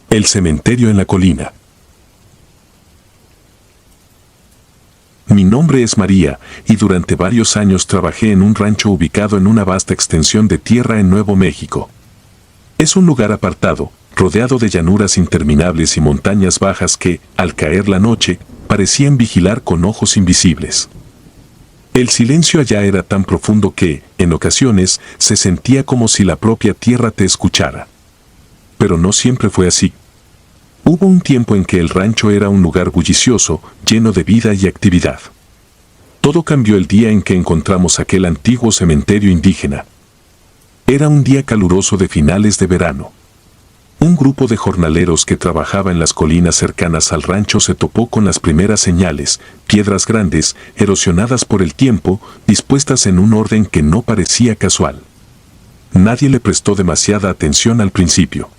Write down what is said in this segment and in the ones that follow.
El cementerio en la colina. Mi nombre es María, y durante varios años trabajé en un rancho ubicado en una vasta extensión de tierra en Nuevo México. Es un lugar apartado, rodeado de llanuras interminables y montañas bajas que, al caer la noche, parecían vigilar con ojos invisibles. El silencio allá era tan profundo que, en ocasiones, se sentía como si la propia tierra te escuchara. Pero no siempre fue así. Hubo un tiempo en que el rancho era un lugar bullicioso, lleno de vida y actividad. Todo cambió el día en que encontramos aquel antiguo cementerio indígena. Era un día caluroso de finales de verano. Un grupo de jornaleros que trabajaba en las colinas cercanas al rancho se topó con las primeras señales, piedras grandes, erosionadas por el tiempo, dispuestas en un orden que no parecía casual. Nadie le prestó demasiada atención al principio.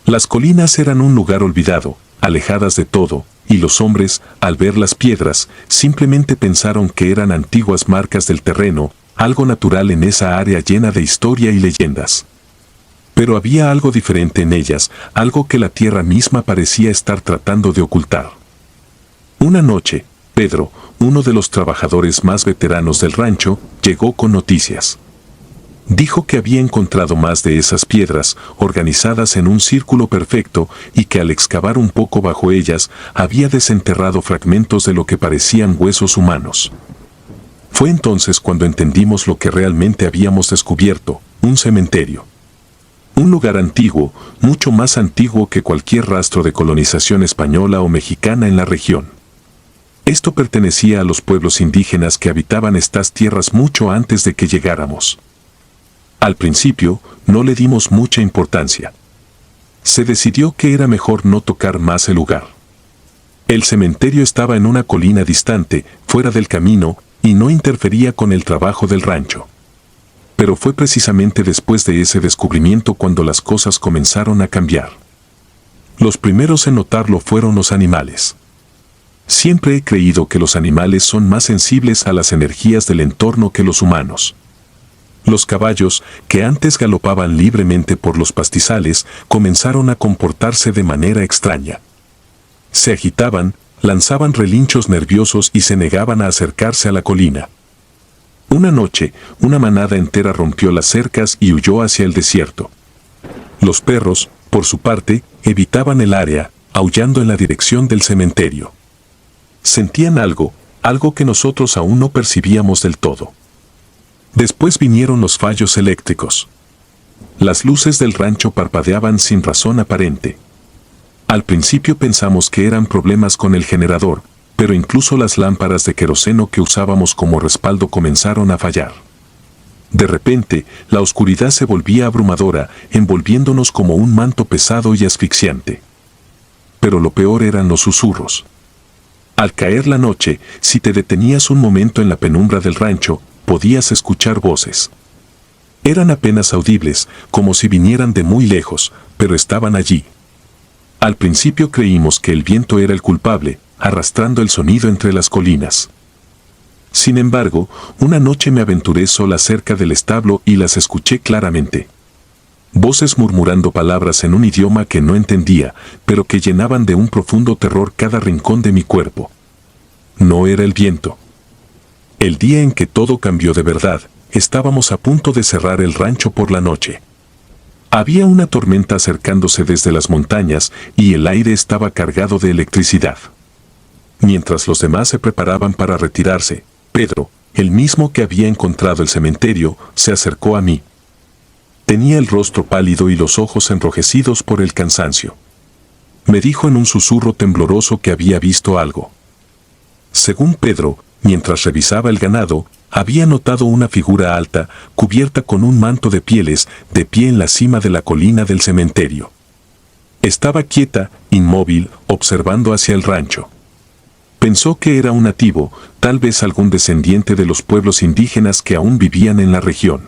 Las colinas eran un lugar olvidado, alejadas de todo, y los hombres, al ver las piedras, simplemente pensaron que eran antiguas marcas del terreno, algo natural en esa área llena de historia y leyendas. Pero había algo diferente en ellas, algo que la tierra misma parecía estar tratando de ocultar. Una noche, Pedro, uno de los trabajadores más veteranos del rancho, llegó con noticias. Dijo que había encontrado más de esas piedras, organizadas en un círculo perfecto, y que al excavar un poco bajo ellas, había desenterrado fragmentos de lo que parecían huesos humanos. Fue entonces cuando entendimos lo que realmente habíamos descubierto, un cementerio. Un lugar antiguo, mucho más antiguo que cualquier rastro de colonización española o mexicana en la región. Esto pertenecía a los pueblos indígenas que habitaban estas tierras mucho antes de que llegáramos. Al principio, no le dimos mucha importancia. Se decidió que era mejor no tocar más el lugar. El cementerio estaba en una colina distante, fuera del camino, y no interfería con el trabajo del rancho. Pero fue precisamente después de ese descubrimiento cuando las cosas comenzaron a cambiar. Los primeros en notarlo fueron los animales. Siempre he creído que los animales son más sensibles a las energías del entorno que los humanos. Los caballos, que antes galopaban libremente por los pastizales, comenzaron a comportarse de manera extraña. Se agitaban, lanzaban relinchos nerviosos y se negaban a acercarse a la colina. Una noche, una manada entera rompió las cercas y huyó hacia el desierto. Los perros, por su parte, evitaban el área, aullando en la dirección del cementerio. Sentían algo que nosotros aún no percibíamos del todo. Después vinieron los fallos eléctricos. Las luces del rancho parpadeaban sin razón aparente. Al principio pensamos que eran problemas con el generador, pero incluso las lámparas de queroseno que usábamos como respaldo comenzaron a fallar. De repente, la oscuridad se volvía abrumadora, envolviéndonos como un manto pesado y asfixiante. Pero lo peor eran los susurros. Al caer la noche, si te detenías un momento en la penumbra del rancho, podías escuchar voces. Eran apenas audibles, como si vinieran de muy lejos, pero estaban allí. Al principio creímos que el viento era el culpable, arrastrando el sonido entre las colinas. Sin embargo, una noche me aventuré sola cerca del establo y las escuché claramente. Voces murmurando palabras en un idioma que no entendía, pero que llenaban de un profundo terror cada rincón de mi cuerpo. No era el viento. El día en que todo cambió de verdad, estábamos a punto de cerrar el rancho por la noche. Había una tormenta acercándose desde las montañas y el aire estaba cargado de electricidad. Mientras los demás se preparaban para retirarse, Pedro, el mismo que había encontrado el cementerio, se acercó a mí. Tenía el rostro pálido y los ojos enrojecidos por el cansancio. Me dijo en un susurro tembloroso que había visto algo. Según Pedro, mientras revisaba el ganado, había notado una figura alta, cubierta con un manto de pieles, de pie en la cima de la colina del cementerio. Estaba quieta, inmóvil, observando hacia el rancho. Pensó que era un nativo, tal vez algún descendiente de los pueblos indígenas que aún vivían en la región.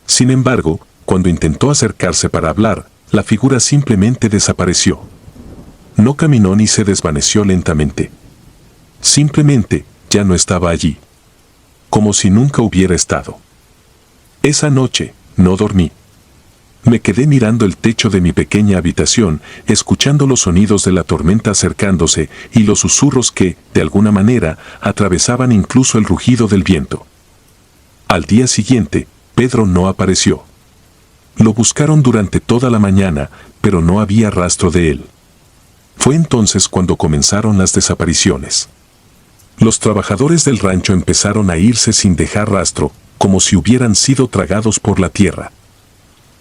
Sin embargo, cuando intentó acercarse para hablar, la figura simplemente desapareció. No caminó ni se desvaneció lentamente. Simplemente, ya no estaba allí. Como si nunca hubiera estado. Esa noche, no dormí. Me quedé mirando el techo de mi pequeña habitación, escuchando los sonidos de la tormenta acercándose y los susurros que, de alguna manera, atravesaban incluso el rugido del viento. Al día siguiente, Pedro no apareció. Lo buscaron durante toda la mañana, pero no había rastro de él. Fue entonces cuando comenzaron las desapariciones. Los trabajadores del rancho empezaron a irse sin dejar rastro, como si hubieran sido tragados por la tierra.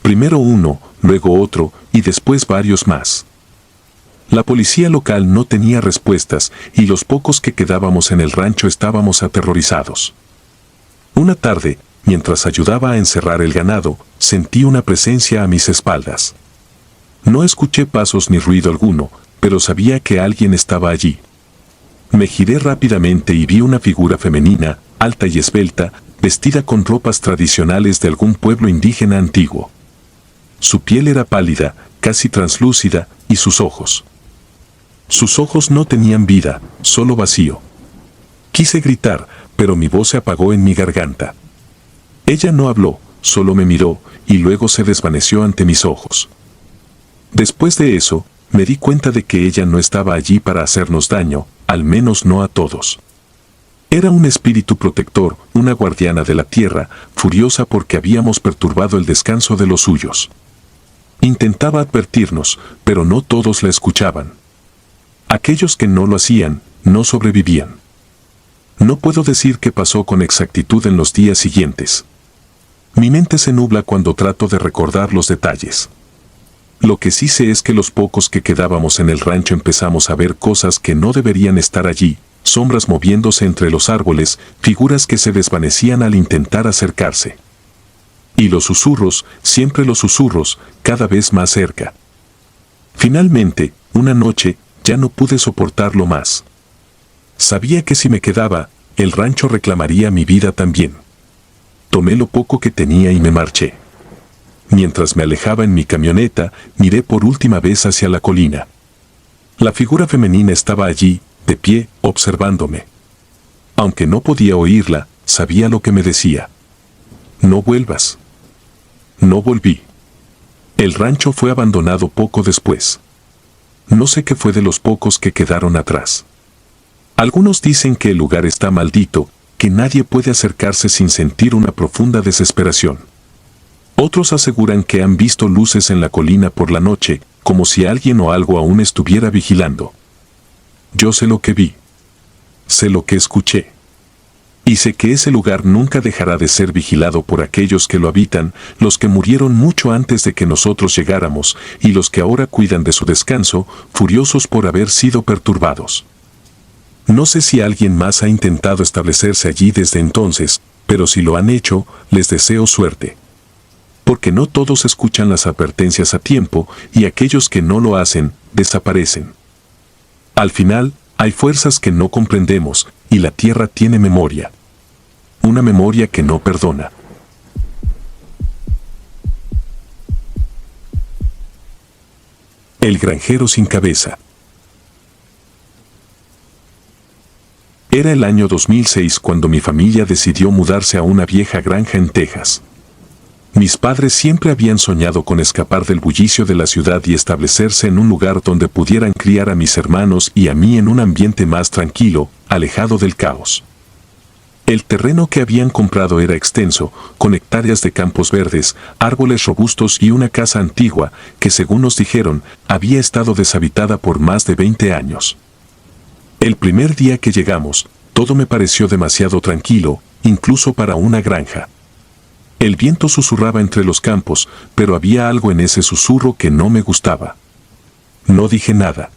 Primero uno, luego otro, y después varios más. La policía local no tenía respuestas, y los pocos que quedábamos en el rancho estábamos aterrorizados. Una tarde, mientras ayudaba a encerrar el ganado, sentí una presencia a mis espaldas. No escuché pasos ni ruido alguno, pero sabía que alguien estaba allí. Me giré rápidamente y vi una figura femenina, alta y esbelta, vestida con ropas tradicionales de algún pueblo indígena antiguo. Su piel era pálida, casi translúcida, y sus ojos. Sus ojos no tenían vida, solo vacío. Quise gritar, pero mi voz se apagó en mi garganta. Ella no habló, solo me miró, y luego se desvaneció ante mis ojos. Después de eso, me di cuenta de que ella no estaba allí para hacernos daño, al menos no a todos. Era un espíritu protector, una guardiana de la tierra, furiosa porque habíamos perturbado el descanso de los suyos. Intentaba advertirnos, pero no todos la escuchaban. Aquellos que no lo hacían, no sobrevivían. No puedo decir qué pasó con exactitud en los días siguientes. Mi mente se nubla cuando trato de recordar los detalles. Lo que sí sé es que los pocos que quedábamos en el rancho empezamos a ver cosas que no deberían estar allí, sombras moviéndose entre los árboles, figuras que se desvanecían al intentar acercarse. Y los susurros, siempre los susurros, cada vez más cerca. Finalmente, una noche, ya no pude soportarlo más. Sabía que si me quedaba, el rancho reclamaría mi vida también. Tomé lo poco que tenía y me marché. Mientras me alejaba en mi camioneta, miré por última vez hacia la colina. La figura femenina estaba allí, de pie, observándome. Aunque no podía oírla, sabía lo que me decía. No vuelvas. No volví. El rancho fue abandonado poco después. No sé qué fue de los pocos que quedaron atrás. Algunos dicen que el lugar está maldito, que nadie puede acercarse sin sentir una profunda desesperación. Otros aseguran que han visto luces en la colina por la noche, como si alguien o algo aún estuviera vigilando. Yo sé lo que vi. Sé lo que escuché. Y sé que ese lugar nunca dejará de ser vigilado por aquellos que lo habitan, los que murieron mucho antes de que nosotros llegáramos, y los que ahora cuidan de su descanso, furiosos por haber sido perturbados. No sé si alguien más ha intentado establecerse allí desde entonces, pero si lo han hecho, les deseo suerte. Porque no todos escuchan las advertencias a tiempo, y aquellos que no lo hacen, desaparecen. Al final, hay fuerzas que no comprendemos, y la tierra tiene memoria. Una memoria que no perdona. El granjero sin cabeza. Era el año 2006 cuando mi familia decidió mudarse a una vieja granja en Texas. Mis padres siempre habían soñado con escapar del bullicio de la ciudad y establecerse en un lugar donde pudieran criar a mis hermanos y a mí en un ambiente más tranquilo, alejado del caos. El terreno que habían comprado era extenso, con hectáreas de campos verdes, árboles robustos y una casa antigua que, según nos dijeron, había estado deshabitada por más de 20 años. El primer día que llegamos, todo me pareció demasiado tranquilo, incluso para una granja. El viento susurraba entre los campos, pero había algo en ese susurro que no me gustaba. No dije nada.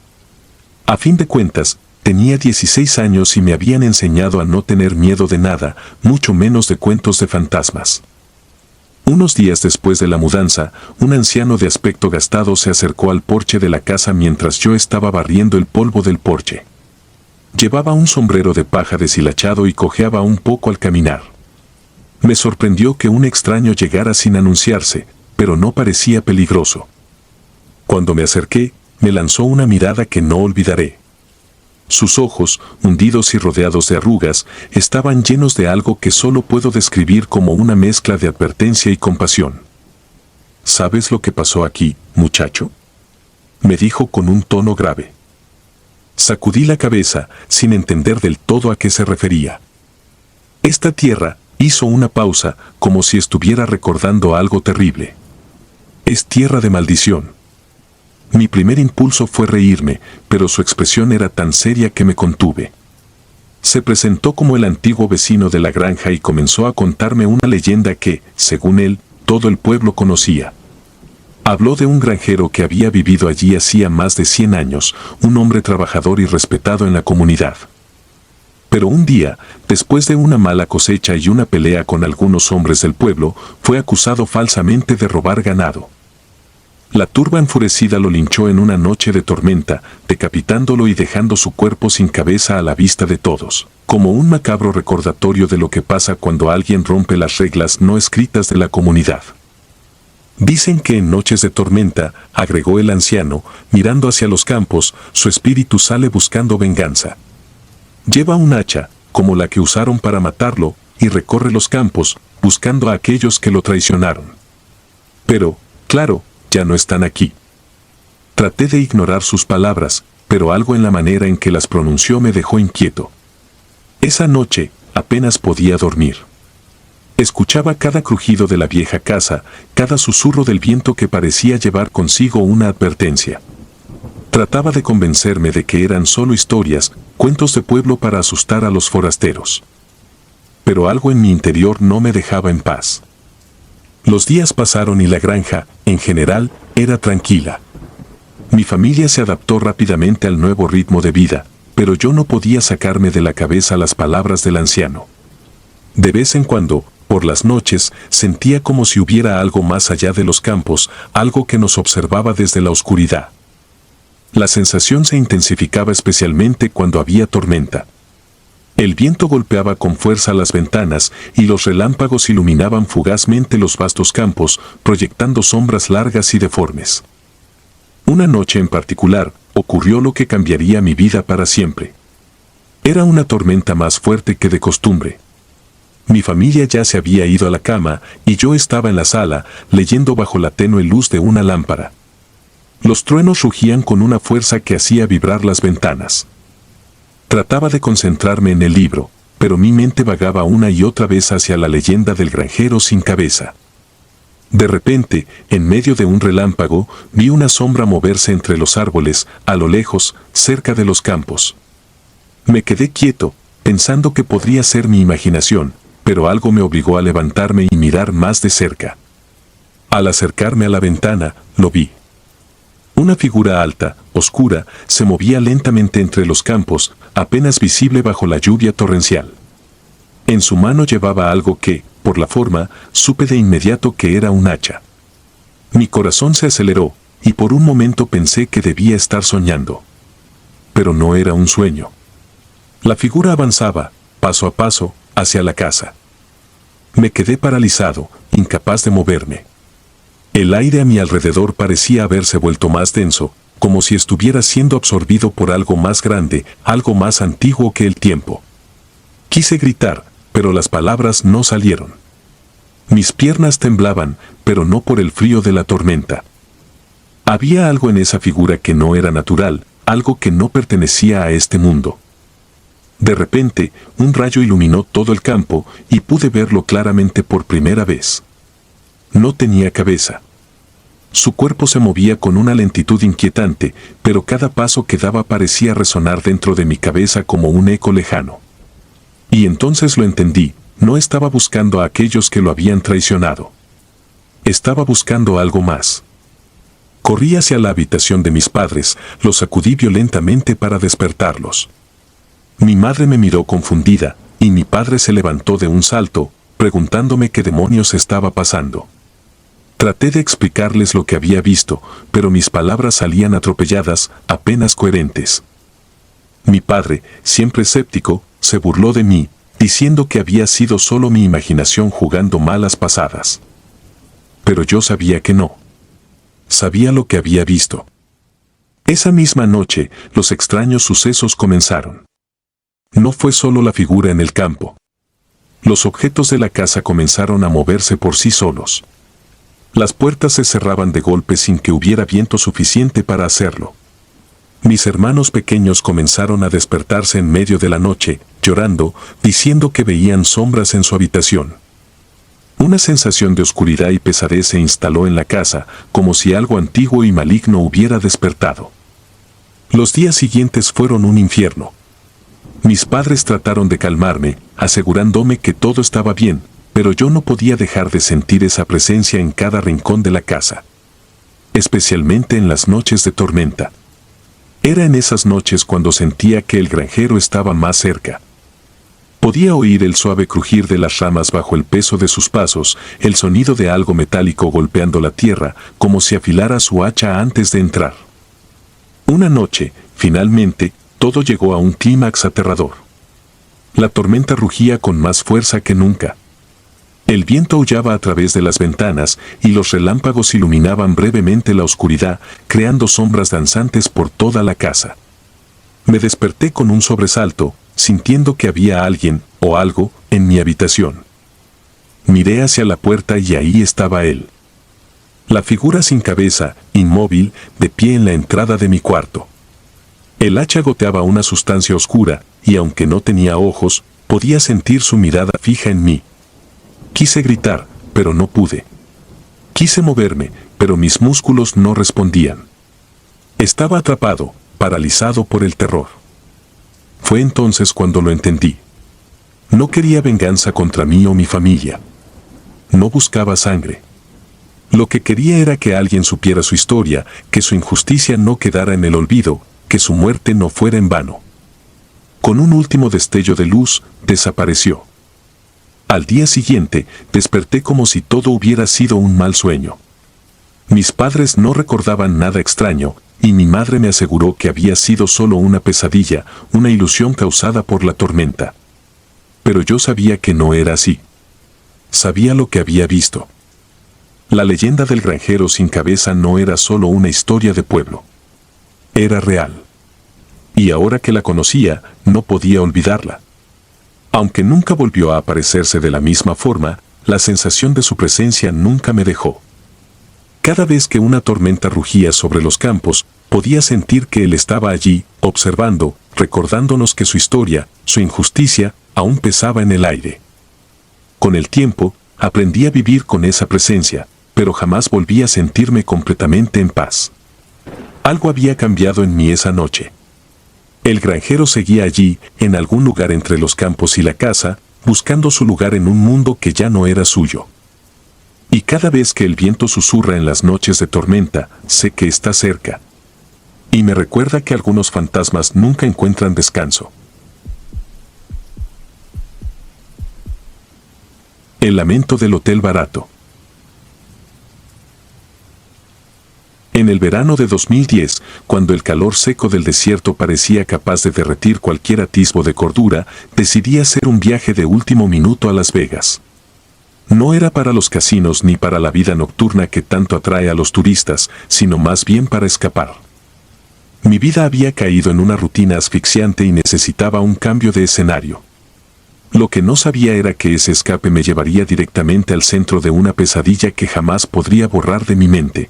A fin de cuentas, tenía 16 años y me habían enseñado a no tener miedo de nada, mucho menos de cuentos de fantasmas. Unos días después de la mudanza, un anciano de aspecto gastado se acercó al porche de la casa mientras yo estaba barriendo el polvo del porche. Llevaba un sombrero de paja deshilachado y cojeaba un poco al caminar. Me sorprendió que un extraño llegara sin anunciarse, pero no parecía peligroso. Cuando me acerqué, me lanzó una mirada que no olvidaré. Sus ojos, hundidos y rodeados de arrugas, estaban llenos de algo que solo puedo describir como una mezcla de advertencia y compasión. ¿Sabes lo que pasó aquí, muchacho?, me dijo con un tono grave. Sacudí la cabeza, sin entender del todo a qué se refería. Esta tierra hizo una pausa, como si estuviera recordando algo terrible. Es tierra de maldición. Mi primer impulso fue reírme, pero su expresión era tan seria que me contuve. Se presentó como el antiguo vecino de la granja y comenzó a contarme una leyenda que, según él, todo el pueblo conocía. Habló de un granjero que había vivido allí hacía más de 100 años, un hombre trabajador y respetado en la comunidad. Pero un día, después de una mala cosecha y una pelea con algunos hombres del pueblo, fue acusado falsamente de robar ganado. La turba enfurecida lo linchó en una noche de tormenta, decapitándolo y dejando su cuerpo sin cabeza a la vista de todos, como un macabro recordatorio de lo que pasa cuando alguien rompe las reglas no escritas de la comunidad. Dicen que en noches de tormenta, agregó el anciano, mirando hacia los campos, su espíritu sale buscando venganza. Lleva un hacha, como la que usaron para matarlo, y recorre los campos, buscando a aquellos que lo traicionaron. Pero, claro, ya no están aquí. Traté de ignorar sus palabras, pero algo en la manera en que las pronunció me dejó inquieto. Esa noche, apenas podía dormir. Escuchaba cada crujido de la vieja casa, cada susurro del viento que parecía llevar consigo una advertencia. Trataba de convencerme de que eran solo historias, cuentos de pueblo para asustar a los forasteros. Pero algo en mi interior no me dejaba en paz. Los días pasaron y la granja, en general, era tranquila. Mi familia se adaptó rápidamente al nuevo ritmo de vida, pero yo no podía sacarme de la cabeza las palabras del anciano. De vez en cuando, por las noches, sentía como si hubiera algo más allá de los campos, algo que nos observaba desde la oscuridad. La sensación se intensificaba especialmente cuando había tormenta. El viento golpeaba con fuerza las ventanas y los relámpagos iluminaban fugazmente los vastos campos, proyectando sombras largas y deformes. Una noche en particular, ocurrió lo que cambiaría mi vida para siempre. Era una tormenta más fuerte que de costumbre. Mi familia ya se había ido a la cama y yo estaba en la sala, leyendo bajo la tenue luz de una lámpara. Los truenos rugían con una fuerza que hacía vibrar las ventanas. Trataba de concentrarme en el libro, pero mi mente vagaba una y otra vez hacia la leyenda del granjero sin cabeza. De repente, en medio de un relámpago, vi una sombra moverse entre los árboles, a lo lejos, cerca de los campos. Me quedé quieto, pensando que podría ser mi imaginación, pero algo me obligó a levantarme y mirar más de cerca. Al acercarme a la ventana, lo vi. Una figura alta, oscura, se movía lentamente entre los campos, apenas visible bajo la lluvia torrencial. En su mano llevaba algo que, por la forma, supe de inmediato que era un hacha. Mi corazón se aceleró, y por un momento pensé que debía estar soñando. Pero no era un sueño. La figura avanzaba, paso a paso, hacia la casa. Me quedé paralizado, incapaz de moverme. El aire a mi alrededor parecía haberse vuelto más denso, como si estuviera siendo absorbido por algo más grande, algo más antiguo que el tiempo. Quise gritar, pero las palabras no salieron. Mis piernas temblaban, pero no por el frío de la tormenta. Había algo en esa figura que no era natural, algo que no pertenecía a este mundo. De repente, un rayo iluminó todo el campo y pude verlo claramente por primera vez. No tenía cabeza. Su cuerpo se movía con una lentitud inquietante, pero cada paso que daba parecía resonar dentro de mi cabeza como un eco lejano. Y entonces lo entendí, no estaba buscando a aquellos que lo habían traicionado. Estaba buscando algo más. Corrí hacia la habitación de mis padres, los sacudí violentamente para despertarlos. Mi madre me miró confundida, y mi padre se levantó de un salto, preguntándome qué demonios estaba pasando. Traté de explicarles lo que había visto, pero mis palabras salían atropelladas, apenas coherentes. Mi padre, siempre escéptico, se burló de mí, diciendo que había sido solo mi imaginación jugando malas pasadas. Pero yo sabía que no. Sabía lo que había visto. Esa misma noche, los extraños sucesos comenzaron. No fue solo la figura en el campo. Los objetos de la casa comenzaron a moverse por sí solos. Las puertas se cerraban de golpe sin que hubiera viento suficiente para hacerlo. Mis hermanos pequeños comenzaron a despertarse en medio de la noche, llorando, diciendo que veían sombras en su habitación. Una sensación de oscuridad y pesadez se instaló en la casa, como si algo antiguo y maligno hubiera despertado. Los días siguientes fueron un infierno. Mis padres trataron de calmarme, asegurándome que todo estaba bien, pero yo no podía dejar de sentir esa presencia en cada rincón de la casa. Especialmente en las noches de tormenta. Era en esas noches cuando sentía que el granjero estaba más cerca. Podía oír el suave crujir de las ramas bajo el peso de sus pasos, el sonido de algo metálico golpeando la tierra, como si afilara su hacha antes de entrar. Una noche, finalmente, todo llegó a un clímax aterrador. La tormenta rugía con más fuerza que nunca. El viento aullaba a través de las ventanas y los relámpagos iluminaban brevemente la oscuridad, creando sombras danzantes por toda la casa. Me desperté con un sobresalto, sintiendo que había alguien, o algo, en mi habitación. Miré hacia la puerta y ahí estaba él. La figura sin cabeza, inmóvil, de pie en la entrada de mi cuarto. El hacha goteaba una sustancia oscura, y aunque no tenía ojos, podía sentir su mirada fija en mí. Quise gritar, pero no pude. Quise moverme, pero mis músculos no respondían. Estaba atrapado, paralizado por el terror. Fue entonces cuando lo entendí. No quería venganza contra mí o mi familia. No buscaba sangre. Lo que quería era que alguien supiera su historia, que su injusticia no quedara en el olvido, que su muerte no fuera en vano. Con un último destello de luz, desapareció. Al día siguiente, desperté como si todo hubiera sido un mal sueño. Mis padres no recordaban nada extraño, y mi madre me aseguró que había sido solo una pesadilla, una ilusión causada por la tormenta. Pero yo sabía que no era así. Sabía lo que había visto. La leyenda del granjero sin cabeza no era solo una historia de pueblo. Era real. Y ahora que la conocía, no podía olvidarla. Aunque nunca volvió a aparecerse de la misma forma, la sensación de su presencia nunca me dejó. Cada vez que una tormenta rugía sobre los campos, podía sentir que él estaba allí, observando, recordándonos que su historia, su injusticia, aún pesaba en el aire. Con el tiempo, aprendí a vivir con esa presencia, pero jamás volví a sentirme completamente en paz. Algo había cambiado en mí esa noche. El granjero seguía allí, en algún lugar entre los campos y la casa, buscando su lugar en un mundo que ya no era suyo. Y cada vez que el viento susurra en las noches de tormenta, sé que está cerca. Y me recuerda que algunos fantasmas nunca encuentran descanso. El lamento del hotel barato. En el verano de 2010, cuando el calor seco del desierto parecía capaz de derretir cualquier atisbo de cordura, decidí hacer un viaje de último minuto a Las Vegas. No era para los casinos ni para la vida nocturna que tanto atrae a los turistas, sino más bien para escapar. Mi vida había caído en una rutina asfixiante y necesitaba un cambio de escenario. Lo que no sabía era que ese escape me llevaría directamente al centro de una pesadilla que jamás podría borrar de mi mente.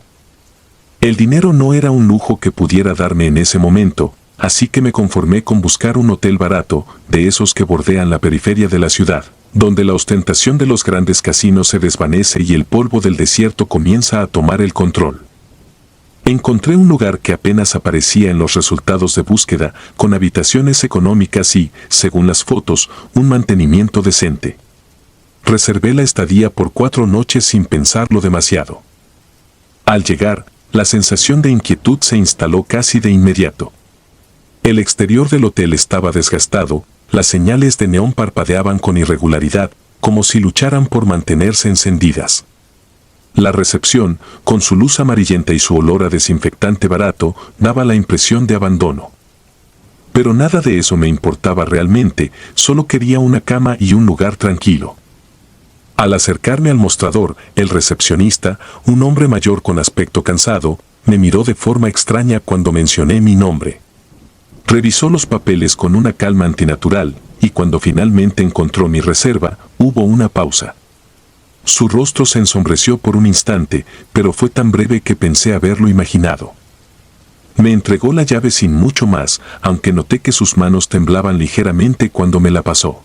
El dinero no era un lujo que pudiera darme en ese momento, así que me conformé con buscar un hotel barato, de esos que bordean la periferia de la ciudad, donde la ostentación de los grandes casinos se desvanece y el polvo del desierto comienza a tomar el control. Encontré un lugar que apenas aparecía en los resultados de búsqueda, con habitaciones económicas y, según las fotos, un mantenimiento decente. Reservé la estadía por 4 noches sin pensarlo demasiado. Al llegar, la sensación de inquietud se instaló casi de inmediato. El exterior del hotel estaba desgastado, las señales de neón parpadeaban con irregularidad, como si lucharan por mantenerse encendidas. La recepción, con su luz amarillenta y su olor a desinfectante barato, daba la impresión de abandono. Pero nada de eso me importaba realmente, solo quería una cama y un lugar tranquilo. Al acercarme al mostrador, el recepcionista, un hombre mayor con aspecto cansado, me miró de forma extraña cuando mencioné mi nombre. Revisó los papeles con una calma antinatural, y cuando finalmente encontró mi reserva, hubo una pausa. Su rostro se ensombreció por un instante, pero fue tan breve que pensé haberlo imaginado. Me entregó la llave sin mucho más, aunque noté que sus manos temblaban ligeramente cuando me la pasó.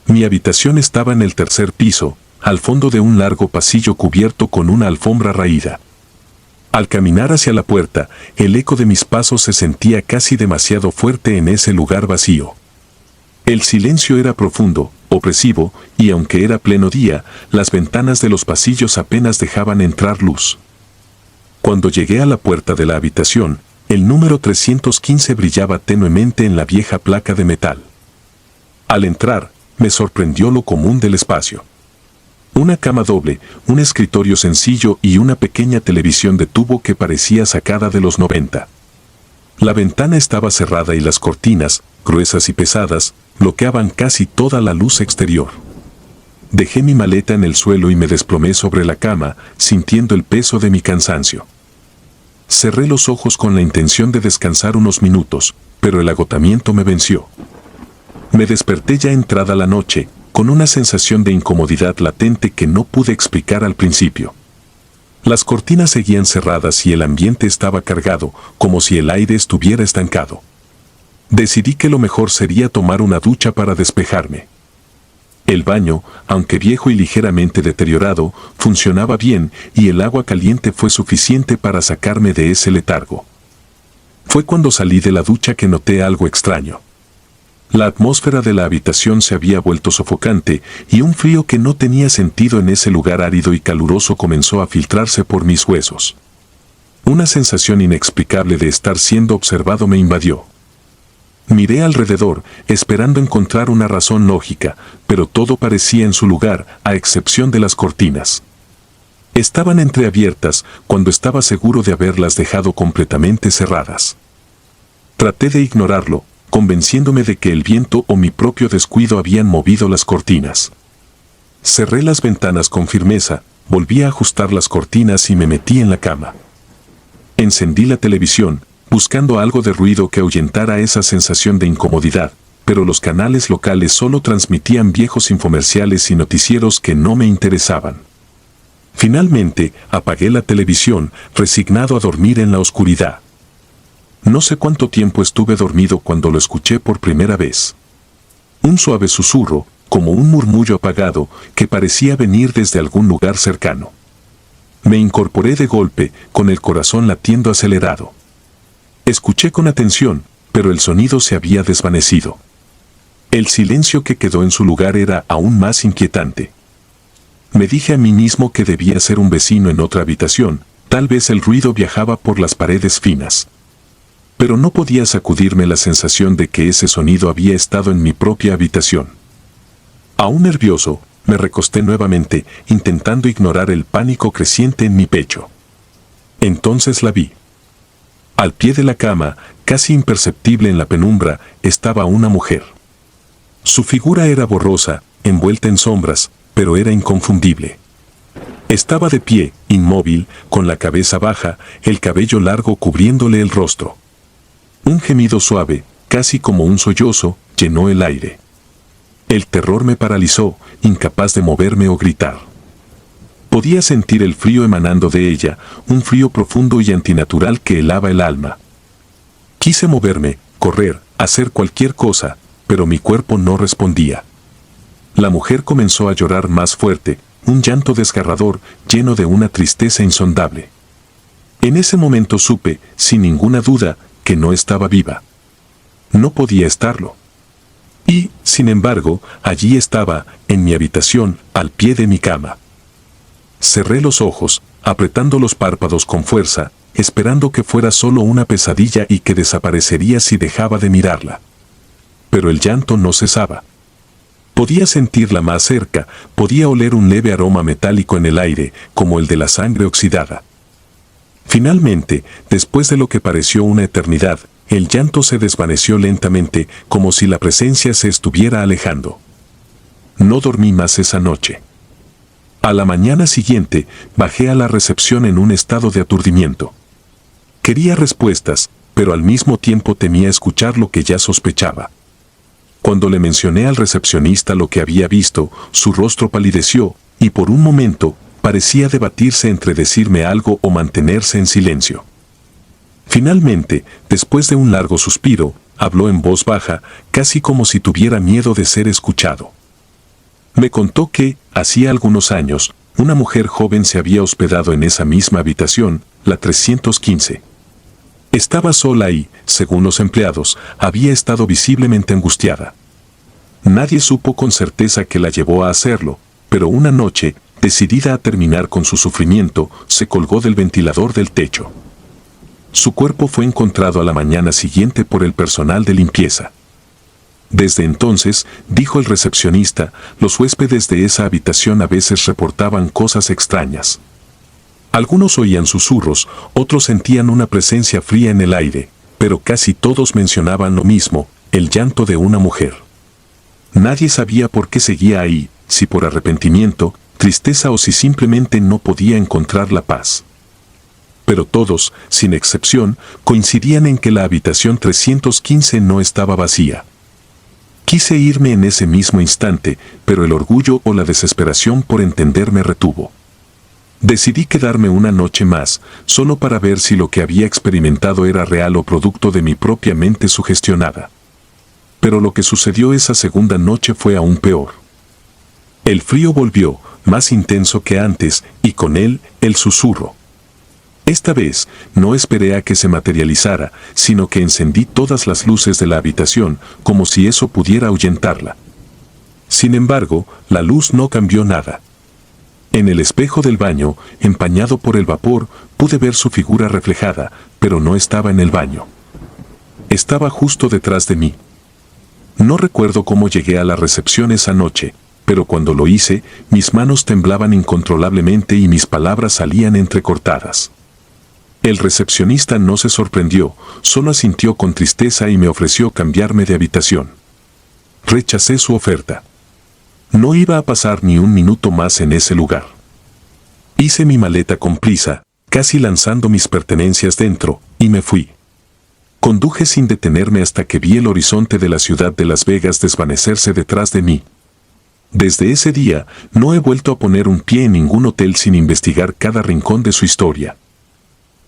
Mi habitación estaba en el tercer piso, al fondo de un largo pasillo cubierto con una alfombra raída. Al caminar hacia la puerta, el eco de mis pasos se sentía casi demasiado fuerte en ese lugar vacío. El silencio era profundo, opresivo, y aunque era pleno día, las ventanas de los pasillos apenas dejaban entrar luz. Cuando llegué a la puerta de la habitación, el número 315 brillaba tenuemente en la vieja placa de metal. Al entrar, me sorprendió lo común del espacio. Una cama doble, un escritorio sencillo y una pequeña televisión de tubo que parecía sacada de los 90. La ventana estaba cerrada y las cortinas, gruesas y pesadas, bloqueaban casi toda la luz exterior. Dejé mi maleta en el suelo y me desplomé sobre la cama, sintiendo el peso de mi cansancio. Cerré los ojos con la intención de descansar unos minutos, pero el agotamiento me venció. Me desperté ya entrada la noche, con una sensación de incomodidad latente que no pude explicar al principio. Las cortinas seguían cerradas y el ambiente estaba cargado, como si el aire estuviera estancado. Decidí que lo mejor sería tomar una ducha para despejarme. El baño, aunque viejo y ligeramente deteriorado, funcionaba bien y el agua caliente fue suficiente para sacarme de ese letargo. Fue cuando salí de la ducha que noté algo extraño. La atmósfera de la habitación se había vuelto sofocante y un frío que no tenía sentido en ese lugar árido y caluroso comenzó a filtrarse por mis huesos. Una sensación inexplicable de estar siendo observado me invadió. Miré alrededor, esperando encontrar una razón lógica, pero todo parecía en su lugar, a excepción de las cortinas. Estaban entreabiertas cuando estaba seguro de haberlas dejado completamente cerradas. Traté de ignorarlo, convenciéndome de que el viento o mi propio descuido habían movido las cortinas. Cerré las ventanas con firmeza, volví a ajustar las cortinas y me metí en la cama. Encendí la televisión, buscando algo de ruido que ahuyentara esa sensación de incomodidad, pero los canales locales solo transmitían viejos infomerciales y noticieros que no me interesaban. Finalmente, apagué la televisión, resignado a dormir en la oscuridad. No sé cuánto tiempo estuve dormido cuando lo escuché por primera vez. Un suave susurro, como un murmullo apagado, que parecía venir desde algún lugar cercano. Me incorporé de golpe, con el corazón latiendo acelerado. Escuché con atención, pero el sonido se había desvanecido. El silencio que quedó en su lugar era aún más inquietante. Me dije a mí mismo que debía ser un vecino en otra habitación, tal vez el ruido viajaba por las paredes finas. Pero no podía sacudirme la sensación de que ese sonido había estado en mi propia habitación. Aún nervioso, me recosté nuevamente, intentando ignorar el pánico creciente en mi pecho. Entonces la vi. Al pie de la cama, casi imperceptible en la penumbra, estaba una mujer. Su figura era borrosa, envuelta en sombras, pero era inconfundible. Estaba de pie, inmóvil, con la cabeza baja, el cabello largo cubriéndole el rostro. Un gemido suave, casi como un sollozo, llenó el aire. El terror me paralizó, incapaz de moverme o gritar. Podía sentir el frío emanando de ella, un frío profundo y antinatural que helaba el alma. Quise moverme, correr, hacer cualquier cosa, pero mi cuerpo no respondía. La mujer comenzó a llorar más fuerte, un llanto desgarrador, lleno de una tristeza insondable. En ese momento supe, sin ninguna duda, que no estaba viva. No podía estarlo. Y, sin embargo, allí estaba, en mi habitación, al pie de mi cama. Cerré los ojos, apretando los párpados con fuerza, esperando que fuera solo una pesadilla y que desaparecería si dejaba de mirarla. Pero el llanto no cesaba. Podía sentirla más cerca, podía oler un leve aroma metálico en el aire, como el de la sangre oxidada. Finalmente, después de lo que pareció una eternidad, el llanto se desvaneció lentamente, como si la presencia se estuviera alejando. No dormí más esa noche. A la mañana siguiente, bajé a la recepción en un estado de aturdimiento. Quería respuestas, pero al mismo tiempo temía escuchar lo que ya sospechaba. Cuando le mencioné al recepcionista lo que había visto, su rostro palideció, y por un momento parecía debatirse entre decirme algo o mantenerse en silencio. Finalmente, después de un largo suspiro, habló en voz baja, casi como si tuviera miedo de ser escuchado. Me contó que, hacía algunos años, una mujer joven se había hospedado en esa misma habitación, la 315. Estaba sola y, según los empleados, había estado visiblemente angustiada. Nadie supo con certeza qué la llevó a hacerlo, pero una noche, decidida a terminar con su sufrimiento, se colgó del ventilador del techo. Su cuerpo fue encontrado a la mañana siguiente por el personal de limpieza. Desde entonces, dijo el recepcionista, los huéspedes de esa habitación a veces reportaban cosas extrañas. Algunos oían susurros, otros sentían una presencia fría en el aire, pero casi todos mencionaban lo mismo, el llanto de una mujer. Nadie sabía por qué seguía ahí, si por arrepentimiento, tristeza o si simplemente no podía encontrar la paz. Pero todos, sin excepción, coincidían en que la habitación 315 no estaba vacía. Quise irme en ese mismo instante, pero el orgullo o la desesperación por entender me retuvo. Decidí quedarme una noche más, solo para ver si lo que había experimentado era real o producto de mi propia mente sugestionada. Pero lo que sucedió esa segunda noche fue aún peor. El frío volvió, más intenso que antes, y con él, el susurro. Esta vez, no esperé a que se materializara, sino que encendí todas las luces de la habitación, como si eso pudiera ahuyentarla. Sin embargo, la luz no cambió nada. En el espejo del baño, empañado por el vapor, pude ver su figura reflejada, pero no estaba en el baño. Estaba justo detrás de mí. No recuerdo cómo llegué a la recepción esa noche, pero cuando lo hice, mis manos temblaban incontrolablemente y mis palabras salían entrecortadas. El recepcionista no se sorprendió, solo asintió con tristeza y me ofreció cambiarme de habitación. Rechacé su oferta. No iba a pasar ni un minuto más en ese lugar. Hice mi maleta con prisa, casi lanzando mis pertenencias dentro, y me fui. Conduje sin detenerme hasta que vi el horizonte de la ciudad de Las Vegas desvanecerse detrás de mí. Desde ese día, no he vuelto a poner un pie en ningún hotel sin investigar cada rincón de su historia.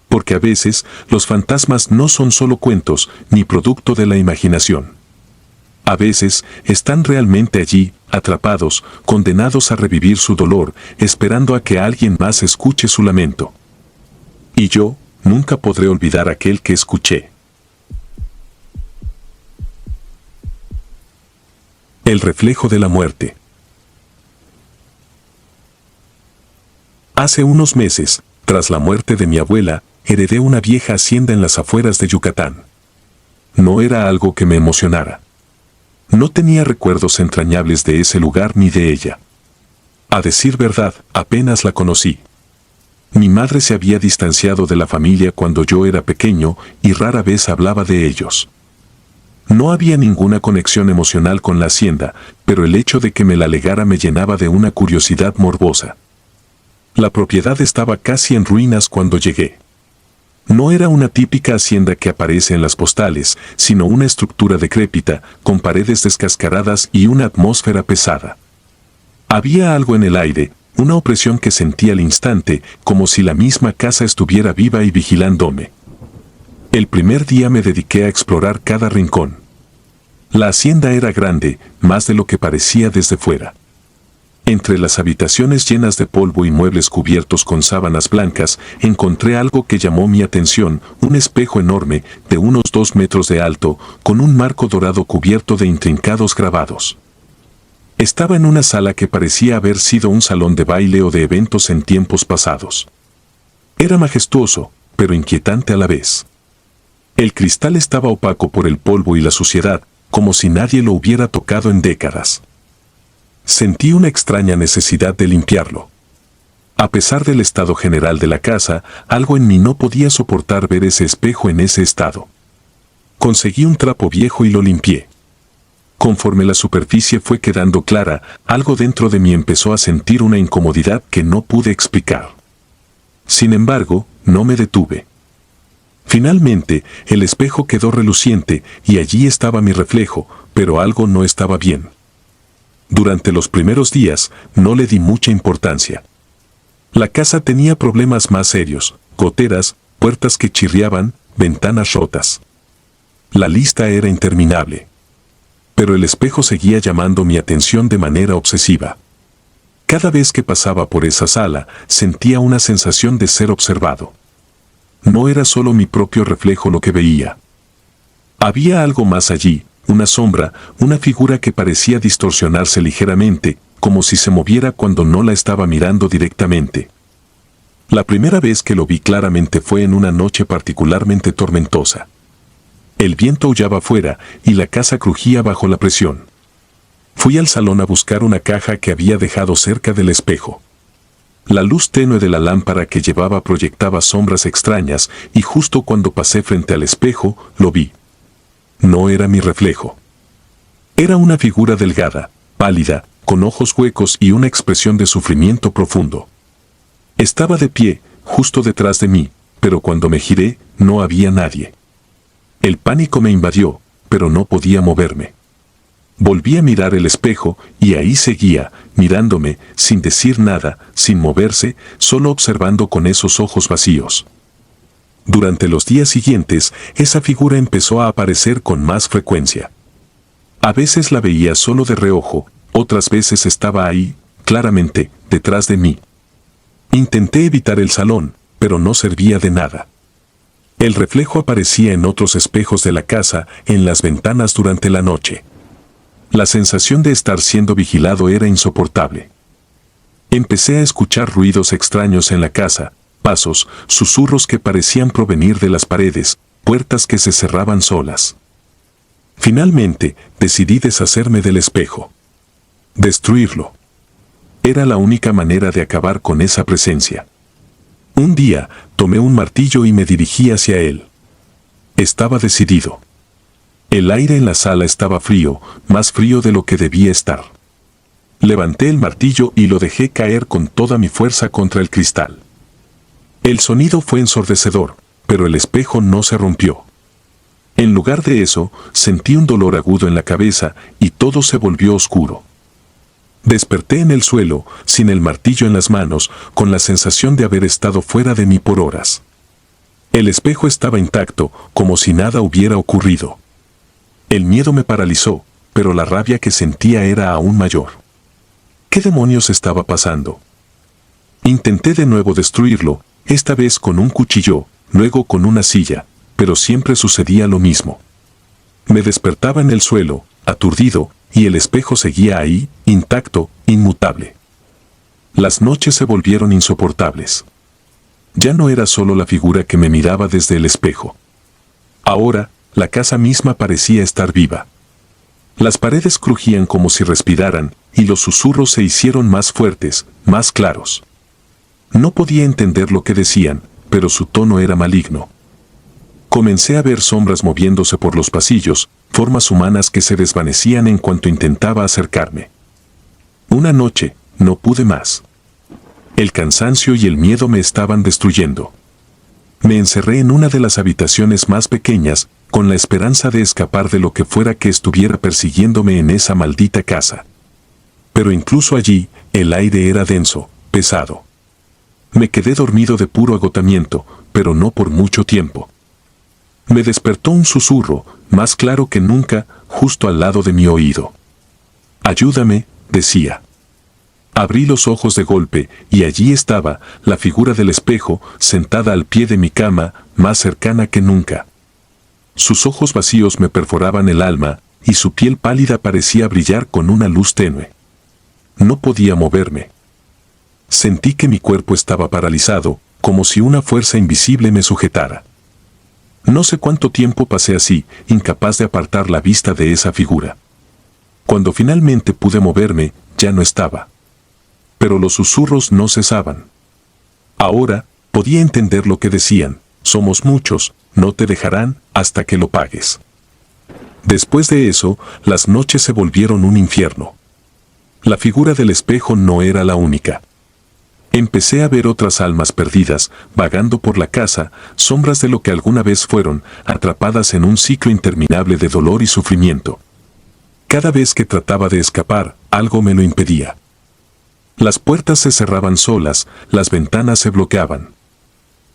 Porque a veces, los fantasmas no son solo cuentos, ni producto de la imaginación. A veces, están realmente allí, atrapados, condenados a revivir su dolor, esperando a que alguien más escuche su lamento. Y yo, nunca podré olvidar aquel que escuché. El reflejo de la muerte. Hace unos meses, tras la muerte de mi abuela, heredé una vieja hacienda en las afueras de Yucatán. No era algo que me emocionara. No tenía recuerdos entrañables de ese lugar ni de ella. A decir verdad, apenas la conocí. Mi madre se había distanciado de la familia cuando yo era pequeño y rara vez hablaba de ellos. No había ninguna conexión emocional con la hacienda, pero el hecho de que me la legara me llenaba de una curiosidad morbosa. La propiedad estaba casi en ruinas cuando llegué. No era una típica hacienda que aparece en las postales, sino una estructura decrépita, con paredes descascaradas y una atmósfera pesada. Había algo en el aire, una opresión que sentí al instante, como si la misma casa estuviera viva y vigilándome. El primer día me dediqué a explorar cada rincón. La hacienda era grande, más de lo que parecía desde fuera. Entre las habitaciones llenas de polvo y muebles cubiertos con sábanas blancas, encontré algo que llamó mi atención, un espejo enorme, de unos 2 metros de alto, con un marco dorado cubierto de intrincados grabados. Estaba en una sala que parecía haber sido un salón de baile o de eventos en tiempos pasados. Era majestuoso, pero inquietante a la vez. El cristal estaba opaco por el polvo y la suciedad, como si nadie lo hubiera tocado en décadas. Sentí una extraña necesidad de limpiarlo. A pesar del estado general de la casa, algo en mí no podía soportar ver ese espejo en ese estado. Conseguí un trapo viejo y lo limpié. Conforme la superficie fue quedando clara, algo dentro de mí empezó a sentir una incomodidad que no pude explicar. Sin embargo, no me detuve. Finalmente, el espejo quedó reluciente y allí estaba mi reflejo, pero algo no estaba bien. Durante los primeros días no le di mucha importancia. La casa tenía problemas más serios: goteras, puertas que chirriaban, ventanas rotas. La lista era interminable. Pero el espejo seguía llamando mi atención de manera obsesiva. Cada vez que pasaba por esa sala, sentía una sensación de ser observado. No era solo mi propio reflejo lo que veía. Había algo más allí, una sombra, una figura que parecía distorsionarse ligeramente, como si se moviera cuando no la estaba mirando directamente. La primera vez que lo vi claramente fue en una noche particularmente tormentosa. El viento aullaba afuera y la casa crujía bajo la presión. Fui al salón a buscar una caja que había dejado cerca del espejo. La luz tenue de la lámpara que llevaba proyectaba sombras extrañas y justo cuando pasé frente al espejo, lo vi. No era mi reflejo. Era una figura delgada, pálida, con ojos huecos y una expresión de sufrimiento profundo. Estaba de pie, justo detrás de mí, pero cuando me giré, no había nadie. El pánico me invadió, pero no podía moverme. Volví a mirar el espejo y ahí seguía, mirándome, sin decir nada, sin moverse, solo observando con esos ojos vacíos. Durante los días siguientes, esa figura empezó a aparecer con más frecuencia. A veces la veía solo de reojo, otras veces estaba ahí, claramente, detrás de mí. Intenté evitar el salón, pero no servía de nada. El reflejo aparecía en otros espejos de la casa, en las ventanas durante la noche. La sensación de estar siendo vigilado era insoportable. Empecé a escuchar ruidos extraños en la casa, pasos, susurros que parecían provenir de las paredes, puertas que se cerraban solas. Finalmente, decidí deshacerme del espejo. Destruirlo. Era la única manera de acabar con esa presencia. Un día, tomé un martillo y me dirigí hacia él. Estaba decidido. El aire en la sala estaba frío, más frío de lo que debía estar. Levanté el martillo y lo dejé caer con toda mi fuerza contra el cristal. El sonido fue ensordecedor, pero el espejo no se rompió. En lugar de eso, sentí un dolor agudo en la cabeza y todo se volvió oscuro. Desperté en el suelo, sin el martillo en las manos, con la sensación de haber estado fuera de mí por horas. El espejo estaba intacto, como si nada hubiera ocurrido. El miedo me paralizó, pero la rabia que sentía era aún mayor. ¿Qué demonios estaba pasando? Intenté de nuevo destruirlo, esta vez con un cuchillo, luego con una silla, pero siempre sucedía lo mismo. Me despertaba en el suelo, aturdido, y el espejo seguía ahí, intacto, inmutable. Las noches se volvieron insoportables. Ya no era solo la figura que me miraba desde el espejo. Ahora, la casa misma parecía estar viva. Las paredes crujían como si respiraran, y los susurros se hicieron más fuertes, más claros. No podía entender lo que decían, pero su tono era maligno. Comencé a ver sombras moviéndose por los pasillos, formas humanas que se desvanecían en cuanto intentaba acercarme. Una noche, no pude más. El cansancio y el miedo me estaban destruyendo. Me encerré en una de las habitaciones más pequeñas, con la esperanza de escapar de lo que fuera que estuviera persiguiéndome en esa maldita casa. Pero incluso allí, el aire era denso, pesado. Me quedé dormido de puro agotamiento, pero no por mucho tiempo. Me despertó un susurro, más claro que nunca, justo al lado de mi oído. «Ayúdame», decía. Abrí los ojos de golpe, y allí estaba, la figura del espejo, sentada al pie de mi cama, más cercana que nunca. Sus ojos vacíos me perforaban el alma, y su piel pálida parecía brillar con una luz tenue. No podía moverme. Sentí que mi cuerpo estaba paralizado, como si una fuerza invisible me sujetara. No sé cuánto tiempo pasé así, incapaz de apartar la vista de esa figura. Cuando finalmente pude moverme, ya no estaba. Pero los susurros no cesaban. Ahora, podía entender lo que decían: somos muchos, no te dejarán hasta que lo pagues. Después de eso, las noches se volvieron un infierno. La figura del espejo no era la única. Empecé a ver otras almas perdidas, vagando por la casa, sombras de lo que alguna vez fueron, atrapadas en un ciclo interminable de dolor y sufrimiento. Cada vez que trataba de escapar, algo me lo impedía. Las puertas se cerraban solas, las ventanas se bloqueaban.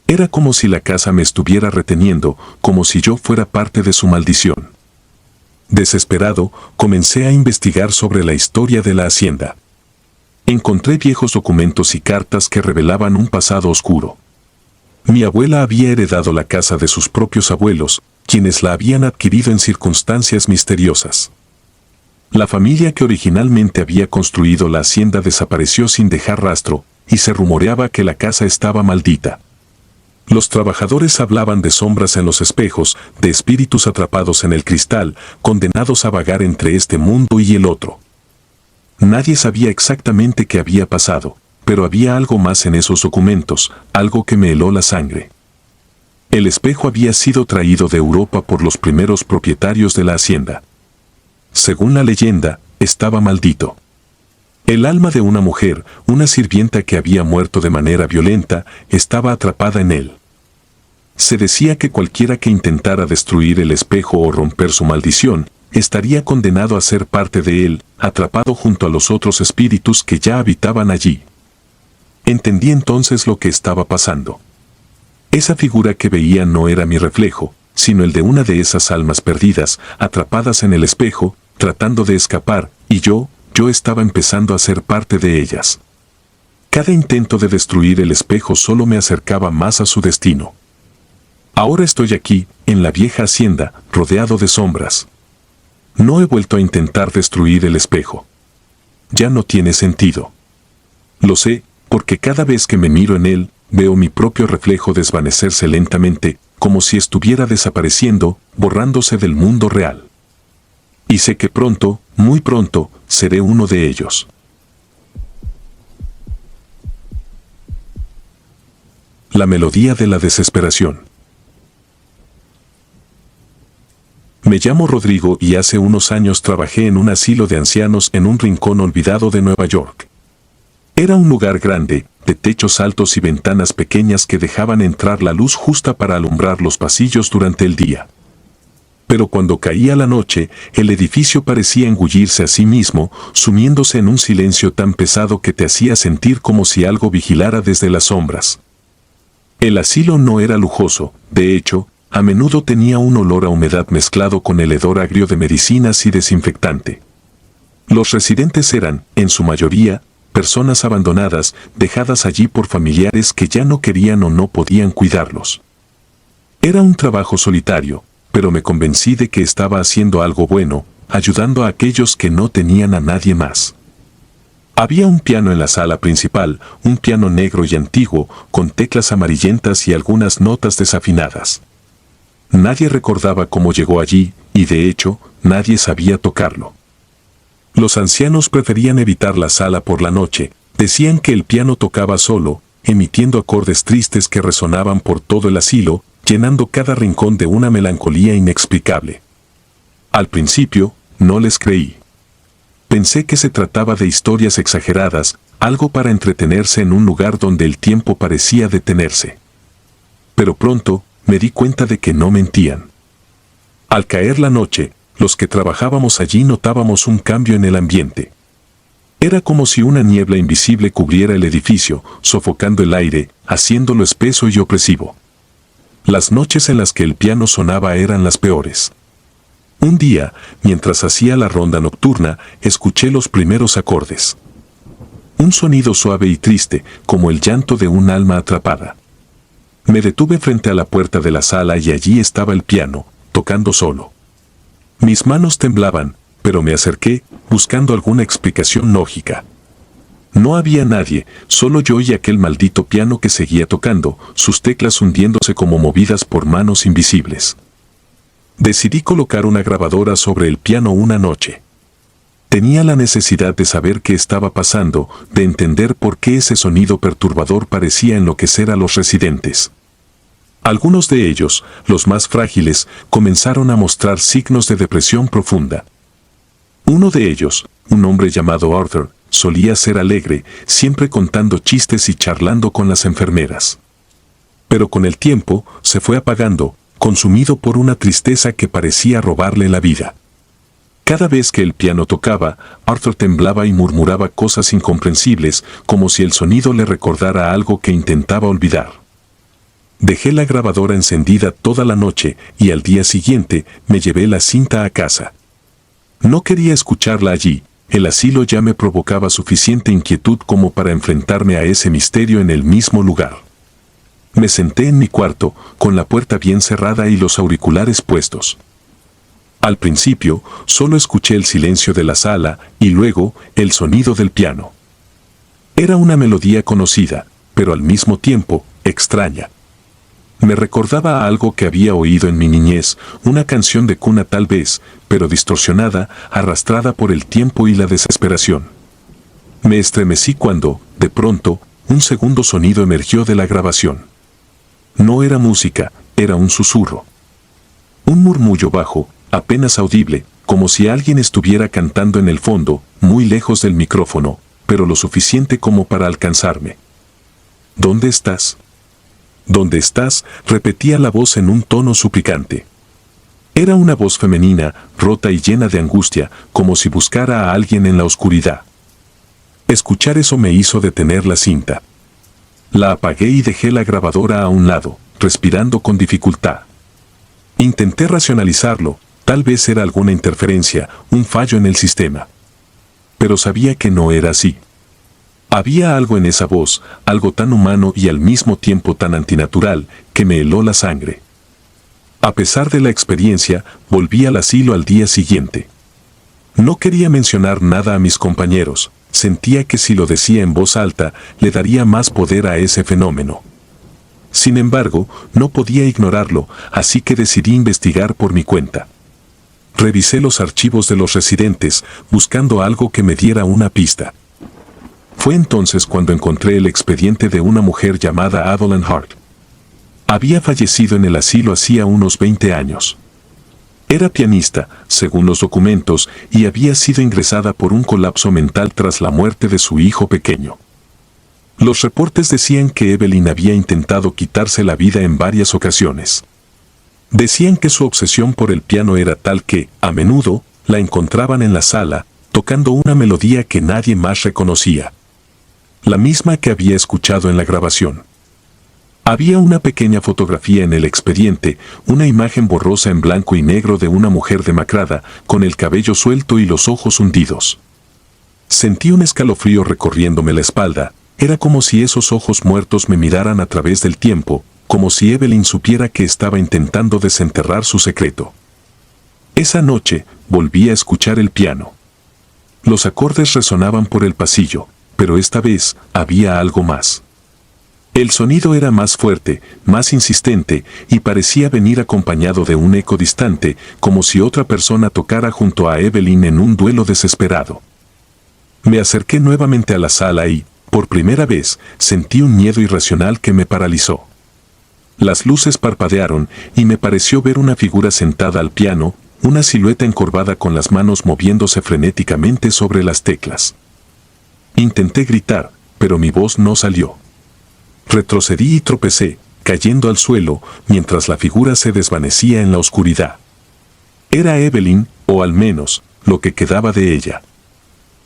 Era como si la casa me estuviera reteniendo, como si yo fuera parte de su maldición. Desesperado, comencé a investigar sobre la historia de la hacienda. Encontré viejos documentos y cartas que revelaban un pasado oscuro. Mi abuela había heredado la casa de sus propios abuelos, quienes la habían adquirido en circunstancias misteriosas. La familia que originalmente había construido la hacienda desapareció sin dejar rastro, y se rumoreaba que la casa estaba maldita. Los trabajadores hablaban de sombras en los espejos, de espíritus atrapados en el cristal, condenados a vagar entre este mundo y el otro. Nadie sabía exactamente qué había pasado, pero había algo más en esos documentos, algo que me heló la sangre. El espejo había sido traído de Europa por los primeros propietarios de la hacienda. Según la leyenda, estaba maldito. El alma de una mujer, una sirvienta que había muerto de manera violenta, estaba atrapada en él. Se decía que cualquiera que intentara destruir el espejo o romper su maldición, estaría condenado a ser parte de él, atrapado junto a los otros espíritus que ya habitaban allí. Entendí entonces lo que estaba pasando. Esa figura que veía no era mi reflejo, sino el de una de esas almas perdidas, atrapadas en el espejo, tratando de escapar, y yo estaba empezando a ser parte de ellas. Cada intento de destruir el espejo solo me acercaba más a su destino. Ahora estoy aquí, en la vieja hacienda, rodeado de sombras. No he vuelto a intentar destruir el espejo. Ya no tiene sentido. Lo sé, porque cada vez que me miro en él, veo mi propio reflejo desvanecerse lentamente, como si estuviera desapareciendo, borrándose del mundo real. Y sé que pronto, muy pronto, seré uno de ellos. La melodía de la desesperación. Me llamo Rodrigo y hace unos años trabajé en un asilo de ancianos en un rincón olvidado de Nueva York. Era un lugar grande, de techos altos y ventanas pequeñas que dejaban entrar la luz justa para alumbrar los pasillos durante el día. Pero cuando caía la noche, el edificio parecía engullirse a sí mismo, sumiéndose en un silencio tan pesado que te hacía sentir como si algo vigilara desde las sombras. El asilo no era lujoso, de hecho, a menudo tenía un olor a humedad mezclado con el hedor agrio de medicinas y desinfectante. Los residentes eran, en su mayoría, personas abandonadas, dejadas allí por familiares que ya no querían o no podían cuidarlos. Era un trabajo solitario, pero me convencí de que estaba haciendo algo bueno, ayudando a aquellos que no tenían a nadie más. Había un piano en la sala principal, un piano negro y antiguo, con teclas amarillentas y algunas notas desafinadas. Nadie recordaba cómo llegó allí, y de hecho, nadie sabía tocarlo. Los ancianos preferían evitar la sala por la noche, decían que el piano tocaba solo, emitiendo acordes tristes que resonaban por todo el asilo, llenando cada rincón de una melancolía inexplicable. Al principio, no les creí. Pensé que se trataba de historias exageradas, algo para entretenerse en un lugar donde el tiempo parecía detenerse. Pero pronto, me di cuenta de que no mentían. Al caer la noche, los que trabajábamos allí notábamos un cambio en el ambiente. Era como si una niebla invisible cubriera el edificio, sofocando el aire, haciéndolo espeso y opresivo. Las noches en las que el piano sonaba eran las peores. Un día, mientras hacía la ronda nocturna, escuché los primeros acordes. Un sonido suave y triste, como el llanto de un alma atrapada. Me detuve frente a la puerta de la sala y allí estaba el piano, tocando solo. Mis manos temblaban, pero me acerqué, buscando alguna explicación lógica. No había nadie, solo yo y aquel maldito piano que seguía tocando, sus teclas hundiéndose como movidas por manos invisibles. Decidí colocar una grabadora sobre el piano una noche. Tenía la necesidad de saber qué estaba pasando, de entender por qué ese sonido perturbador parecía enloquecer a los residentes. Algunos de ellos, los más frágiles, comenzaron a mostrar signos de depresión profunda. Uno de ellos, un hombre llamado Arthur, solía ser alegre, siempre contando chistes y charlando con las enfermeras. Pero con el tiempo, se fue apagando, consumido por una tristeza que parecía robarle la vida. Cada vez que el piano tocaba, Arthur temblaba y murmuraba cosas incomprensibles, como si el sonido le recordara algo que intentaba olvidar. Dejé la grabadora encendida toda la noche y al día siguiente me llevé la cinta a casa. No quería escucharla allí, el asilo ya me provocaba suficiente inquietud como para enfrentarme a ese misterio en el mismo lugar. Me senté en mi cuarto, con la puerta bien cerrada y los auriculares puestos. Al principio, solo escuché el silencio de la sala y luego el sonido del piano. Era una melodía conocida, pero al mismo tiempo, extraña. Me recordaba a algo que había oído en mi niñez, una canción de cuna tal vez, pero distorsionada, arrastrada por el tiempo y la desesperación. Me estremecí cuando, de pronto, un segundo sonido emergió de la grabación. No era música, era un susurro. Un murmullo bajo, apenas audible, como si alguien estuviera cantando en el fondo, muy lejos del micrófono, pero lo suficiente como para alcanzarme. ¿Dónde estás? ¿Dónde estás?, repetía la voz en un tono suplicante. Era una voz femenina, rota y llena de angustia, como si buscara a alguien en la oscuridad. Escuchar eso me hizo detener la cinta. La apagué y dejé la grabadora a un lado, respirando con dificultad. Intenté racionalizarlo, tal vez era alguna interferencia, un fallo en el sistema. Pero sabía que no era así. Había algo en esa voz, algo tan humano y al mismo tiempo tan antinatural, que me heló la sangre. A pesar de la experiencia, volví al asilo al día siguiente. No quería mencionar nada a mis compañeros, sentía que si lo decía en voz alta, le daría más poder a ese fenómeno. Sin embargo, no podía ignorarlo, así que decidí investigar por mi cuenta. Revisé los archivos de los residentes, buscando algo que me diera una pista. Fue entonces cuando encontré el expediente de una mujer llamada Evelyn Hart. Había fallecido en el asilo hacía unos 20 años. Era pianista, según los documentos, y había sido ingresada por un colapso mental tras la muerte de su hijo pequeño. Los reportes decían que Evelyn había intentado quitarse la vida en varias ocasiones. Decían que su obsesión por el piano era tal que, a menudo, la encontraban en la sala, tocando una melodía que nadie más reconocía. La misma que había escuchado en la grabación. Había una pequeña fotografía en el expediente, una imagen borrosa en blanco y negro de una mujer demacrada, con el cabello suelto y los ojos hundidos. Sentí un escalofrío recorriéndome la espalda, era como si esos ojos muertos me miraran a través del tiempo, como si Evelyn supiera que estaba intentando desenterrar su secreto. Esa noche, volví a escuchar el piano. Los acordes resonaban por el pasillo, pero esta vez había algo más. El sonido era más fuerte, más insistente, y parecía venir acompañado de un eco distante, como si otra persona tocara junto a Evelyn en un duelo desesperado. Me acerqué nuevamente a la sala y, por primera vez, sentí un miedo irracional que me paralizó. Las luces parpadearon y me pareció ver una figura sentada al piano, una silueta encorvada con las manos moviéndose frenéticamente sobre las teclas. Intenté gritar, pero mi voz no salió. Retrocedí y tropecé, cayendo al suelo, mientras la figura se desvanecía en la oscuridad. Era Evelyn, o al menos, lo que quedaba de ella.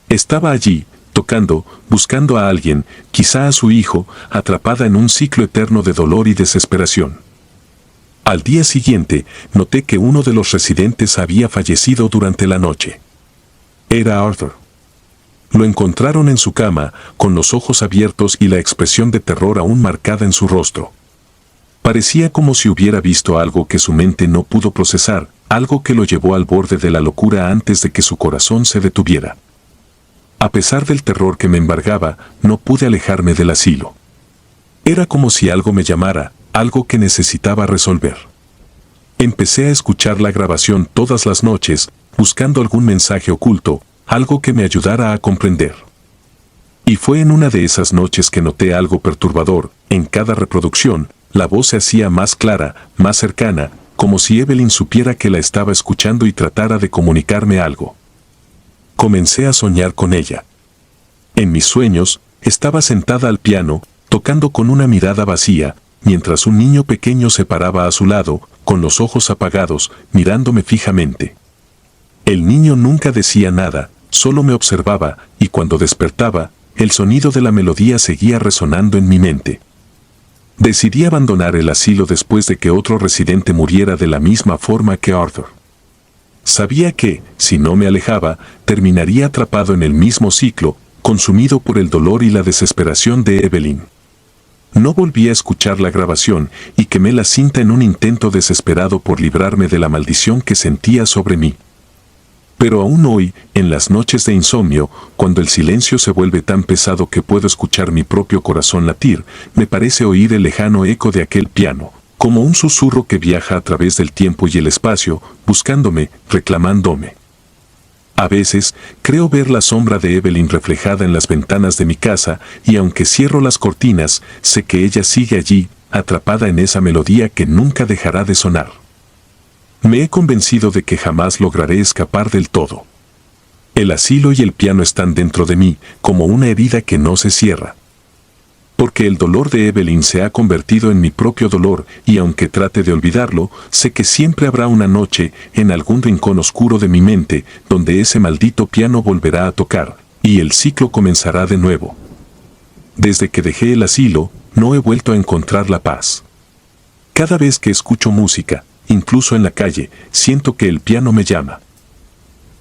Estaba allí, tocando, buscando a alguien, quizá a su hijo, atrapada en un ciclo eterno de dolor y desesperación. Al día siguiente, noté que uno de los residentes había fallecido durante la noche. Era Arthur. Lo encontraron en su cama, con los ojos abiertos y la expresión de terror aún marcada en su rostro. Parecía como si hubiera visto algo que su mente no pudo procesar, algo que lo llevó al borde de la locura antes de que su corazón se detuviera. A pesar del terror que me embargaba, no pude alejarme del asilo. Era como si algo me llamara, algo que necesitaba resolver. Empecé a escuchar la grabación todas las noches, buscando algún mensaje oculto, algo que me ayudara a comprender. Y fue en una de esas noches que noté algo perturbador. En cada reproducción, la voz se hacía más clara, más cercana, como si Evelyn supiera que la estaba escuchando y tratara de comunicarme algo. Comencé a soñar con ella. En mis sueños, estaba sentada al piano, tocando con una mirada vacía, mientras un niño pequeño se paraba a su lado, con los ojos apagados, mirándome fijamente. El niño nunca decía nada, solo me observaba, y cuando despertaba, el sonido de la melodía seguía resonando en mi mente. Decidí abandonar el asilo después de que otro residente muriera de la misma forma que Arthur. Sabía que, si no me alejaba, terminaría atrapado en el mismo ciclo, consumido por el dolor y la desesperación de Evelyn. No volví a escuchar la grabación y quemé la cinta en un intento desesperado por librarme de la maldición que sentía sobre mí. Pero aún hoy, en las noches de insomnio, cuando el silencio se vuelve tan pesado que puedo escuchar mi propio corazón latir, me parece oír el lejano eco de aquel piano, como un susurro que viaja a través del tiempo y el espacio, buscándome, reclamándome. A veces, creo ver la sombra de Evelyn reflejada en las ventanas de mi casa, y aunque cierro las cortinas, sé que ella sigue allí, atrapada en esa melodía que nunca dejará de sonar. Me he convencido de que jamás lograré escapar del todo. El asilo y el piano están dentro de mí, como una herida que no se cierra. Porque el dolor de Evelyn se ha convertido en mi propio dolor, y aunque trate de olvidarlo, sé que siempre habrá una noche, en algún rincón oscuro de mi mente, donde ese maldito piano volverá a tocar, y el ciclo comenzará de nuevo. Desde que dejé el asilo, no he vuelto a encontrar la paz. Cada vez que escucho música, incluso en la calle, siento que el piano me llama.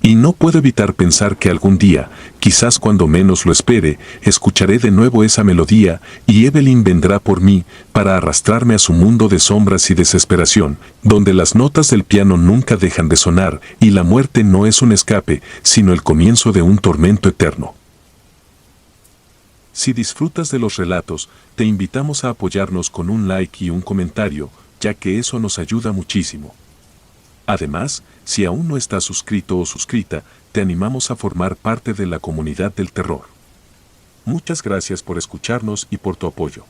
Y no puedo evitar pensar que algún día, quizás cuando menos lo espere, escucharé de nuevo esa melodía y Evelyn vendrá por mí para arrastrarme a su mundo de sombras y desesperación, donde las notas del piano nunca dejan de sonar y la muerte no es un escape, sino el comienzo de un tormento eterno. Si disfrutas de los relatos, te invitamos a apoyarnos con un like y un comentario, ya que eso nos ayuda muchísimo. Además, si aún no estás suscrito o suscrita, te animamos a formar parte de la comunidad del terror. Muchas gracias por escucharnos y por tu apoyo.